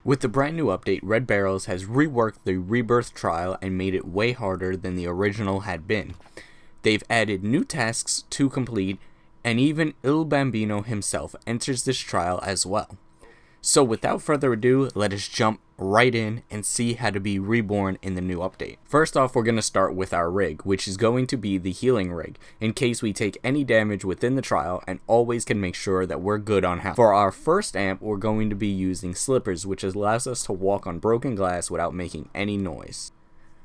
With the brand new update, Red Barrels has reworked the Rebirth trial and made it way harder than the original had been. They've added new tasks to complete, and even Il Bambino himself enters this trial as well. So without further ado, let us jump right in and see how to be reborn in the new update. First off, we're going to start with our rig, which is going to be the healing rig, in case we take any damage within the trial, and always can make sure that we're good on health. For our first amp, we're going to be using slippers, which allows us to walk on broken glass without making any noise.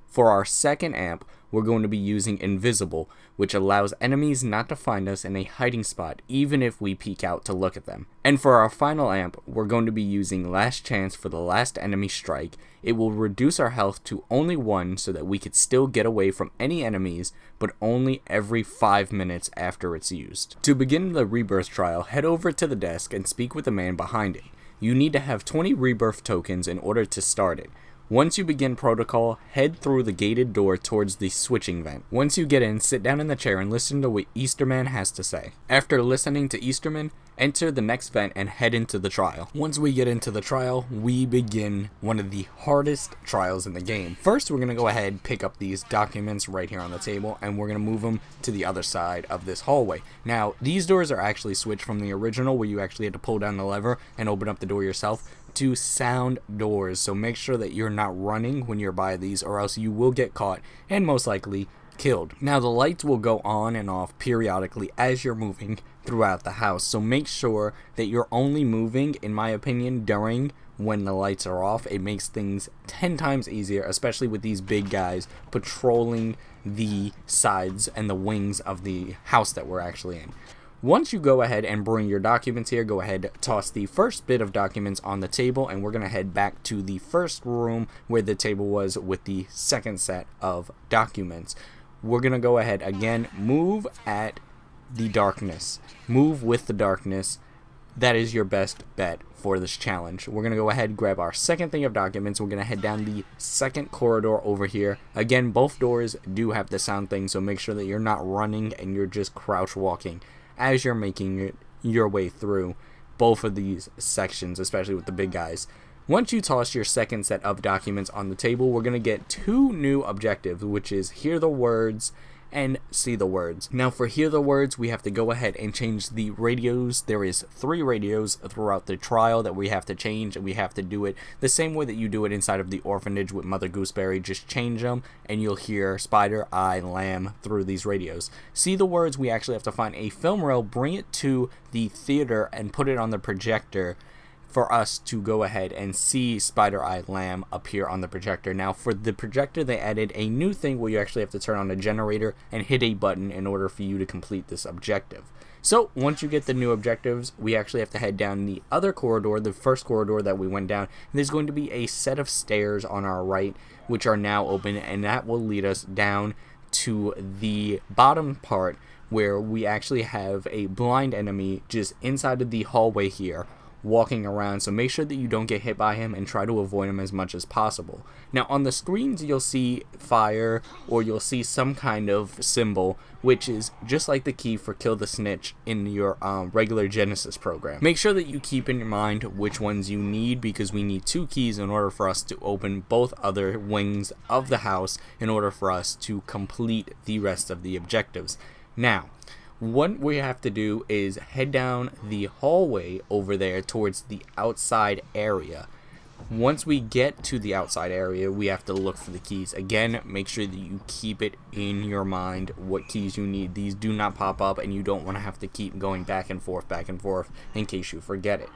For our second amp, we're going to be using invisible, which allows enemies not to find us in a hiding spot even if we peek out to look at them. And for our final amp, we're going to be using last chance for the last enemy strike. It will reduce our health to only 1 so that we could still get away from any enemies, but only every 5 minutes after it's used. To begin the Rebirth trial, head over to the desk and speak with the man behind it. You need to have 20 Rebirth tokens in order to start it. Once you begin protocol, head through the gated door towards the switching vent. Once you get in, sit down in the chair and listen to what Easterman has to say. After listening to Easterman, enter the next vent and head into the trial. Once we get into the trial, we begin one of the hardest trials in the game. First, we're going to go ahead and pick up these documents right here on the table, and we're going to move them to the other side of this hallway. Now, these doors are actually switched from the original, where you actually had to pull down the lever and open up the door yourself, to sound doors. So make sure that you're not running when you're by these, or else you will get caught and most likely killed. Now, the lights will go on and off periodically as you're moving throughout the house, so make sure that you're only moving, in my opinion, during when the lights are off. It makes things 10 times easier, especially with these big guys patrolling the sides and the wings of the house that we're actually in. Once you go ahead and bring your documents here, go ahead, toss the first bit of documents on the table, and we're going to head back to the first room where the table was with the second set of documents. We're going to go ahead again, move at the darkness. Move with the darkness. That is your best bet for this challenge. We're going to go ahead and grab our second thing of documents. We're going to head down the second corridor over here. Again, both doors do have the sound thing, so make sure that you're not running and you're just crouch walking as you're making your way through both of these sections, especially with the big guys. Once you toss your second set of documents on the table, we're going to get 2 new objectives, which is hear the words and see the words. Now, for hear the words, we have to go ahead and change the radios. There is 3 radios throughout the trial that we have to change, and we have to do it the same way that you do it inside of the orphanage with Mother Gooseberry. Just change them and you'll hear Spider, I, Lamb through these radios. See the words, we actually have to find a film reel, bring it to the theater and put it on the projector for us to go ahead and see Spider Eye Lamb appear on the projector. Now, for the projector, they added a new thing where you actually have to turn on a generator and hit a button in order for you to complete this objective. So once you get the new objectives, we actually have to head down the other corridor, the first corridor that we went down. And there's going to be a set of stairs on our right, which are now open, and that will lead us down to the bottom part where we actually have a blind enemy just inside of the hallway here, walking around, so make sure that you don't get hit by him and try to avoid him as much as possible. Now, on the screens, you'll see fire, or you'll see some kind of symbol, which is just like the key for Kill the Snitch in your regular Genesis program. Make sure that you keep in your mind which ones you need, because we need 2 keys in order for us to open both other wings of the house in order for us to complete the rest of the objectives. Now, what we have to do is head down the hallway over there towards the outside area. Once we get to the outside area, we have to look for the keys. Again, make sure that you keep it in your mind what keys you need. These do not pop up, and you don't want to have to keep going back and forth in case you forget it.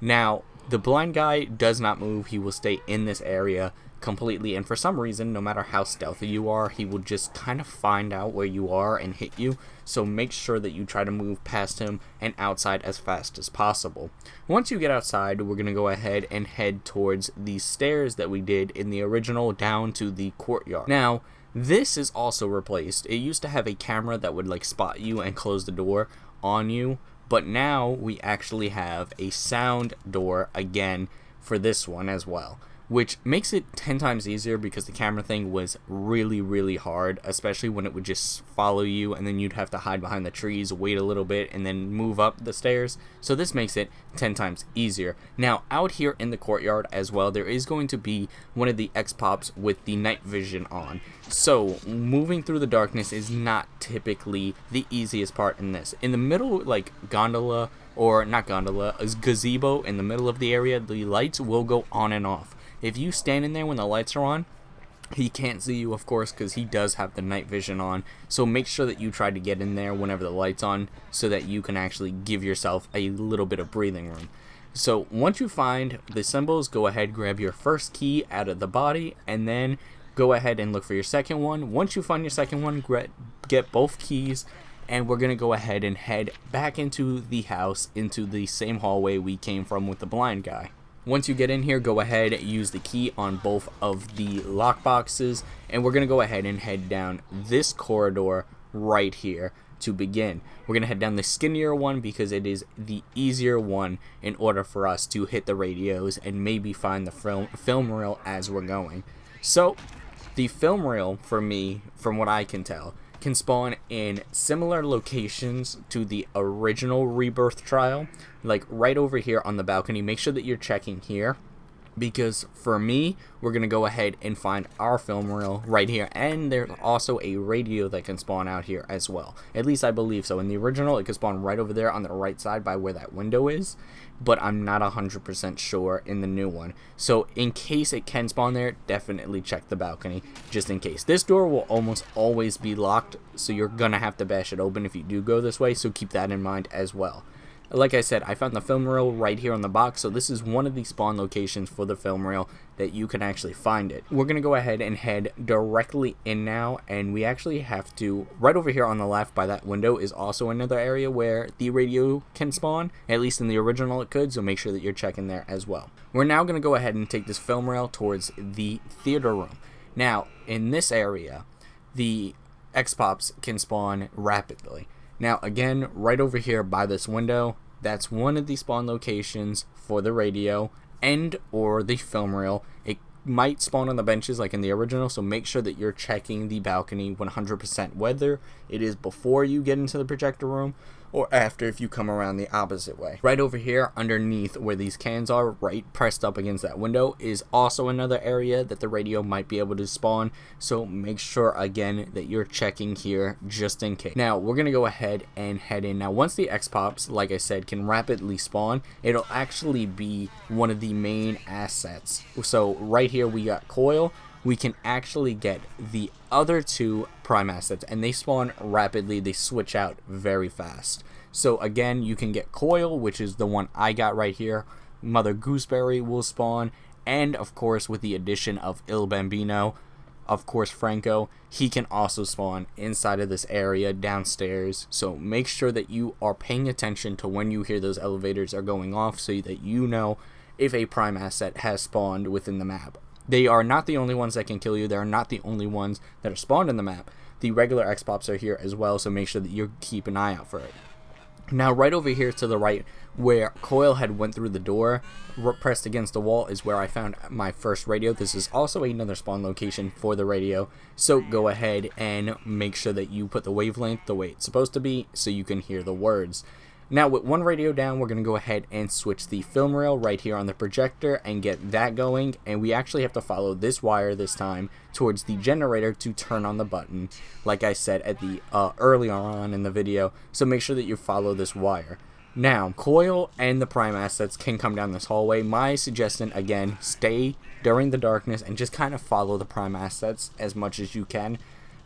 Now, the blind guy does not move. He will stay in this area completely, and for some reason, no matter how stealthy you are, he will just kind of find out where you are and hit you. So make sure that you try to move past him and outside as fast as possible. Once you get outside, we're going to go ahead and head towards the stairs that we did in the original down to the courtyard. Now, this is also replaced. It used to have a camera that would like spot you and close the door on you, but now we actually have a sound door again for this one as well. which makes it 10 times easier because the camera thing was really hard, especially when it would just follow you and then you'd have to hide behind the trees, wait a little bit, and then move up the stairs. So this makes it 10 times easier. Now, out here in the courtyard as well, there is going to be one of the X-Pops with the night vision on. So moving through the darkness is not typically the easiest part in this. In the middle, like gondola, or not gondola, a gazebo in the middle of the area, the lights will go on and off. If you stand in there when the lights are on, he can't see you, of course, because he does have the night vision on. So make sure that you try to get in there whenever the light's on so that you can actually give yourself a little bit of breathing room. So once you find the symbols, go ahead, grab your first key out of the body, and then go ahead and look for your second one. Once you find your second one, get both keys, and we're going to go ahead and head back into the house, into the same hallway we came from with the blind guy. Once you get in here, go ahead, use the key on both of the lock boxes, and we're going to go ahead and head down this corridor right here to begin. We're going to head down the skinnier one because it is the easier one in order for us to hit the radios and maybe find the film reel as we're going. So, the film reel, for me, from what I can tell, can spawn in similar locations to the original Rebirth trial, like right over here on the balcony. Make sure that you're checking here, because for me, we're going to go ahead and find our film reel right here, and there's also a radio that can spawn out here as well. At least I believe so. In the original, it could spawn right over there on the right side by where that window is, but I'm not 100% sure in the new one. So in case it can spawn there, definitely check the balcony, just in case. This door will almost always be locked, so you're going to have to bash it open if you do go this way, so keep that in mind as well. Like I said, I found the film reel right here on the box, so this is one of the spawn locations for the film reel that you can actually find it. We're going to go ahead and head directly in now, and we actually have to, right over here on the left by that window is also another area where the radio can spawn. At least in the original it could, so make sure that you're checking there as well. We're now going to go ahead and take this film reel towards the theater room. Now, in this area, the X-Pops can spawn rapidly. Now, again, right over here by this window, that's one of the spawn locations for the radio and or the film reel. It might spawn on the benches like in the original, so make sure that you're checking the balcony 100%, whether it is before you get into the projector room or after if you come around the opposite way. Right over here underneath where these cans are, right pressed up against that window, is also another area that the radio might be able to spawn, so make sure again that you're checking here just in case. Now we're gonna go ahead and head in. Now once the X-Pops, like I said, can rapidly spawn, it'll actually be one of the main assets. So right here we got Coil. We can actually get the other two prime assets, and they spawn rapidly. They switch out very fast. So again, you can get Coil, which is the one I got right here. Mother Gooseberry will spawn, and of course with the addition of Il Bambino, of course Franco, he can also spawn inside of this area downstairs. So make sure that you are paying attention to when you hear those elevators are going off, so that you know if a prime asset has spawned within the map. They are not the only ones that can kill you. They are not the only ones that are spawned in the map. The regular X-Pops are here as well, so make sure that you keep an eye out for it. Now, right over here to the right, where Coil had went through the door, pressed against the wall, is where I found my first radio. This is also another spawn location for the radio, so go ahead and make sure that you put the wavelength the way it's supposed to be so you can hear the words. Now, with one radio down, we're going to go ahead and switch the film reel right here on the projector and get that going. And we actually have to follow this wire this time towards the generator to turn on the button, like I said at the earlier on in the video. So make sure that you follow this wire. Now, Coil and the prime assets can come down this hallway. My suggestion, again, stay during the darkness and just kind of follow the prime assets as much as you can.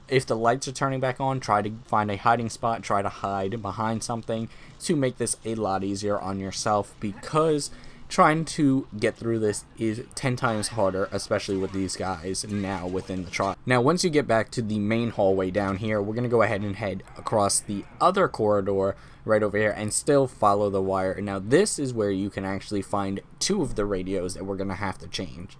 If the lights are turning back on, try to find a hiding spot, try to hide behind something to make this a lot easier on yourself, because trying to get through this is 10 times harder, especially with these guys now within the trial. Now, once you get back to the main hallway down here, we're going to go ahead and head across the other corridor right over here and still follow the wire. Now, this is where you can actually find two of the radios that we're going to have to change.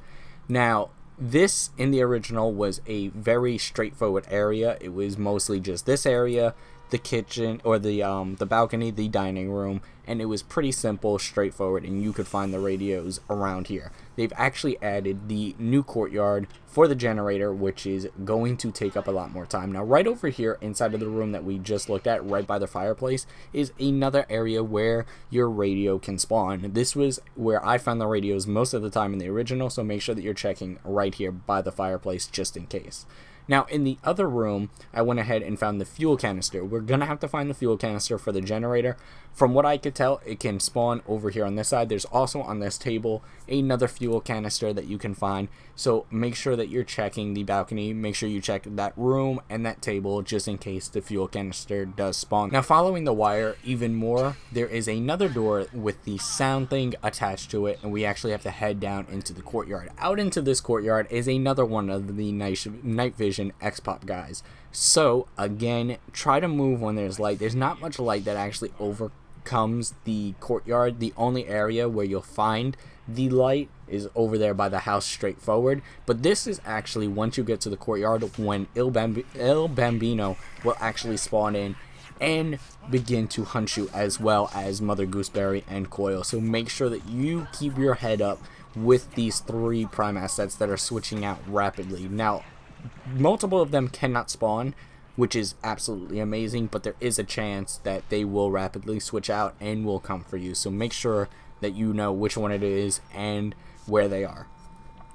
Now, this in the original was a very straightforward area. It was mostly just this area, the kitchen, or the balcony, the dining room, and it was pretty simple, straightforward, and you could find the radios around here. they've actually added the new courtyard for the generator, which is going to take up a lot more time. Now, right over here inside of the room that we just looked at, right by the fireplace, is another area where your radio can spawn. This was where I found the radios most of the time in the original, so make sure that you're checking right here by the fireplace just in case. Now, in the other room, I went ahead and found the fuel canister. We're going to have to find the fuel canister for the generator. From what I could tell, it can spawn over here on this side. There's also on this table another fuel canister that you can find. So make sure that you're checking the balcony. Make sure you check that room and that table just in case the fuel canister does spawn. Now, following the wire even more, there is another door with the sound thing attached to it, and we actually have to head down into the courtyard. Out into this courtyard is another one of the night vision X-Pop guys. So again, try to move when there's light. There's not much light that actually overcomes the courtyard. The only area where you'll find the light is over there by the house straight forward. But this is actually once you get to the courtyard when Il Bambino will actually spawn in and begin to hunt you, as well as Mother Gooseberry and Coil. So make sure that you keep your head up with these 3 prime assets that are switching out rapidly. Now, multiple of them cannot spawn, which is absolutely amazing, but there is a chance that they will rapidly switch out and will come for you. So make sure that you know which one it is and where they are.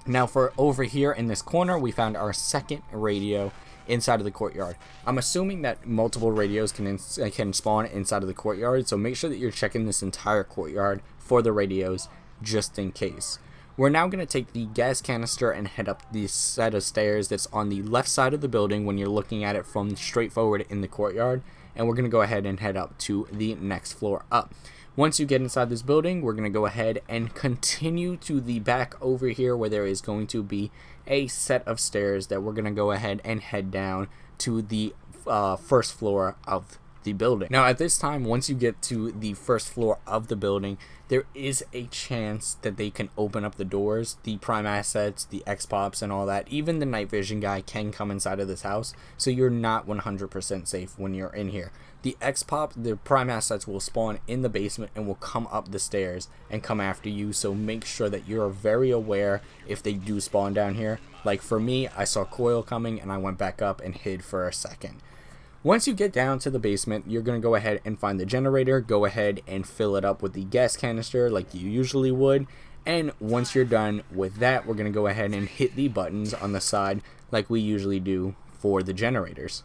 Now, for over here in this corner, we found our second radio inside of the courtyard. I'm assuming that multiple radios can spawn inside of the courtyard, so make sure that you're checking this entire courtyard for the radios just in case. We're now going to take the gas canister and head up the set of stairs that's on the left side of the building when you're looking at it from straight forward in the courtyard, and we're going to go ahead and head up to the next floor up. Once you get inside this building, we're going to go ahead and continue to the back over here where there is going to be a set of stairs that we're going to go ahead and head down to the first floor of the building. Now, at this time, once you get to the first floor of the building, there is a chance that they can open up the doors. The prime assets, the X-Pops and all that, even the night vision guy can come inside of this house, so you're not 100% safe when you're in here. The X-Pop, the prime assets will spawn in the basement and will come up the stairs and come after you, so make sure that you're very aware if they do spawn down here. Like for me, I saw Coil coming and I went back up and hid for a second. Once you get down to the basement, you're going to go ahead and find the generator, go ahead and fill it up with the gas canister like you usually would, and once you're done with that, we're going to go ahead and hit the buttons on the side like we usually do for the generators.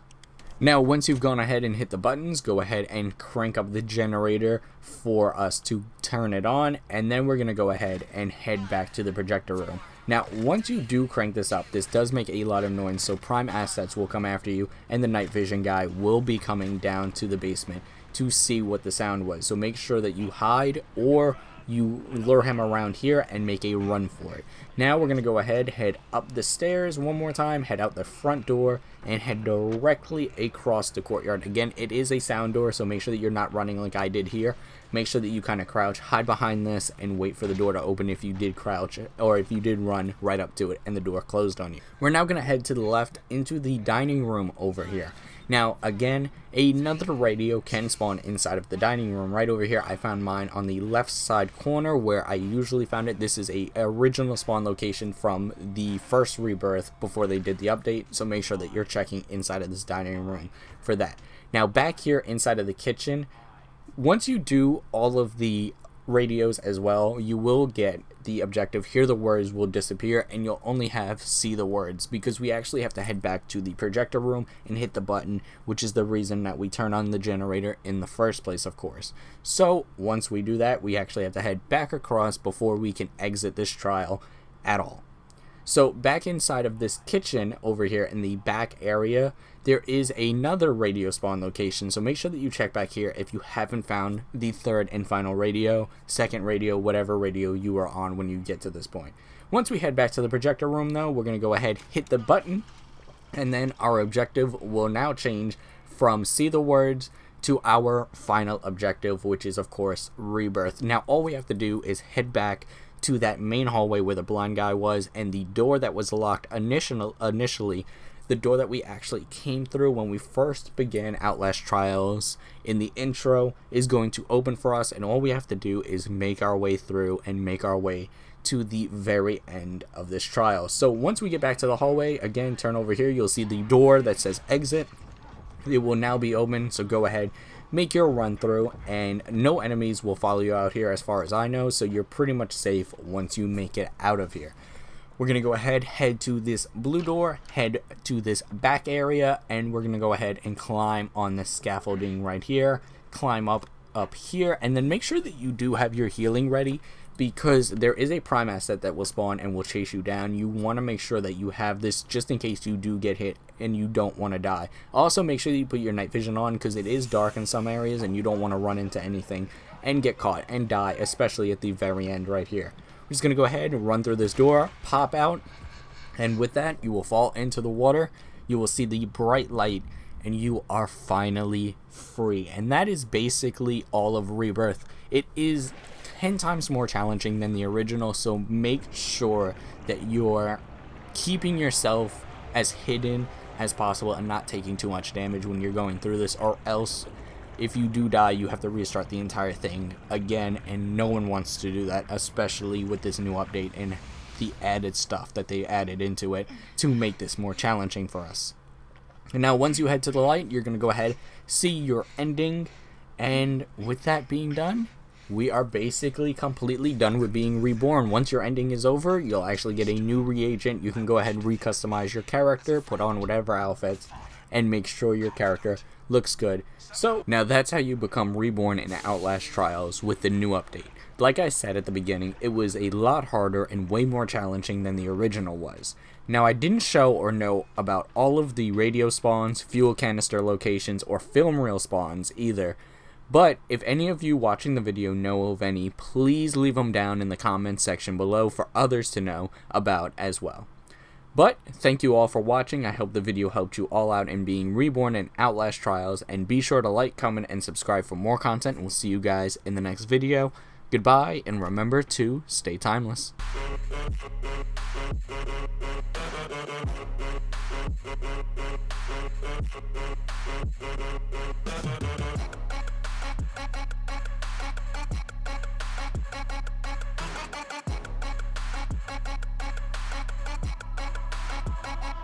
Now, once you've gone ahead and hit the buttons, go ahead and crank up the generator for us to turn it on, and then we're going to go ahead and head back to the projector room. Now, once you do crank this up, this does make a lot of noise, so prime assets will come after you, and the night vision guy will be coming down to the basement to see what the sound was. So make sure that you hide or you lure him around here and make a run for it. Now we're going to go ahead, head up the stairs one more time, head out the front door, and head directly across the courtyard. Again, it is a sound door, so make sure that you're not running like I did here. Make sure that you kind of crouch, hide behind this, and wait for the door to open if you did crouch, or if you did run right up to it and the door closed on you. We're now going to head to the left into the dining room over here. Now, again, another radio can spawn inside of the dining room. Right over here, I found mine on the left side corner where I usually found it. This is a original spawn location from the first Rebirth before they did the update, so make sure that you're checking inside of this dining room for that. Now, back here inside of the kitchen, once you do all of the radios as well, you will get the objective hear the words will disappear, and you'll only have see the words, because we actually have to head back to the projector room and hit the button, which is the reason that we turn on the generator in the first place, of course. So once we do that, we actually have to head back across before we can exit this trial at all. So back inside of this kitchen over here in the back area, there is another radio spawn location, so make sure that you check back here if you haven't found the third and final radio, second radio, whatever radio you are on when you get to this point. Once we head back to the projector room though, we're going to go ahead, hit the button, and then our objective will now change from see the words to our final objective, which is of course Rebirth. Now all we have to do is head back to that main hallway where the blind guy was, and the door that was locked initially, the door that we actually came through when we first began Outlast Trials in the intro, is going to open for us, and all we have to do is make our way through and make our way to the very end of this trial. So once we get back to the hallway, again, turn over here, you'll see the door that says exit. It will now be open, so go ahead, make your run through, and no enemies will follow you out here as far as I know, so you're pretty much safe once you make it out of here. We're going to go ahead, head to this blue door, head to this back area, and we're going to go ahead and climb on this scaffolding right here, climb up here, and then make sure that you do have your healing ready, because there is a prime asset that will spawn and will chase you down. You want to make sure that you have this just in case you do get hit and you don't want to die. Also, make sure that you put your night vision on, because it is dark in some areas and you don't want to run into anything and get caught and die, especially at the very end right here. We're just going to go ahead and run through this door, pop out, and with that, you will fall into the water. You will see the bright light, and you are finally free. And that is basically all of Rebirth. It is 10 times more challenging than the original, so make sure that you're keeping yourself as hidden as possible and not taking too much damage when you're going through this, or else if you do die, you have to restart the entire thing again, and no one wants to do that, especially with this new update and the added stuff that they added into it to make this more challenging for us. And now once you head to the light, you're going to go ahead, see your ending, and with that being done, we are basically completely done with being reborn. Once your ending is over, you'll actually get a new reagent. You can go ahead and recustomize your character, put on whatever outfits, and make sure your character looks good. So now that's how you become reborn in Outlast Trials with the new update. Like I said at the beginning, it was a lot harder and way more challenging than the original was. Now I didn't show or know about all of the radio spawns, fuel canister locations, or film reel spawns either. But if any of you watching the video know of any, please leave them down in the comments section below for others to know about as well. But thank you all for watching. I hope the video helped you all out in being reborn in Outlast Trials, and be sure to like, comment, and subscribe for more content, and we'll see you guys in the next video. Goodbye, and remember to stay timeless.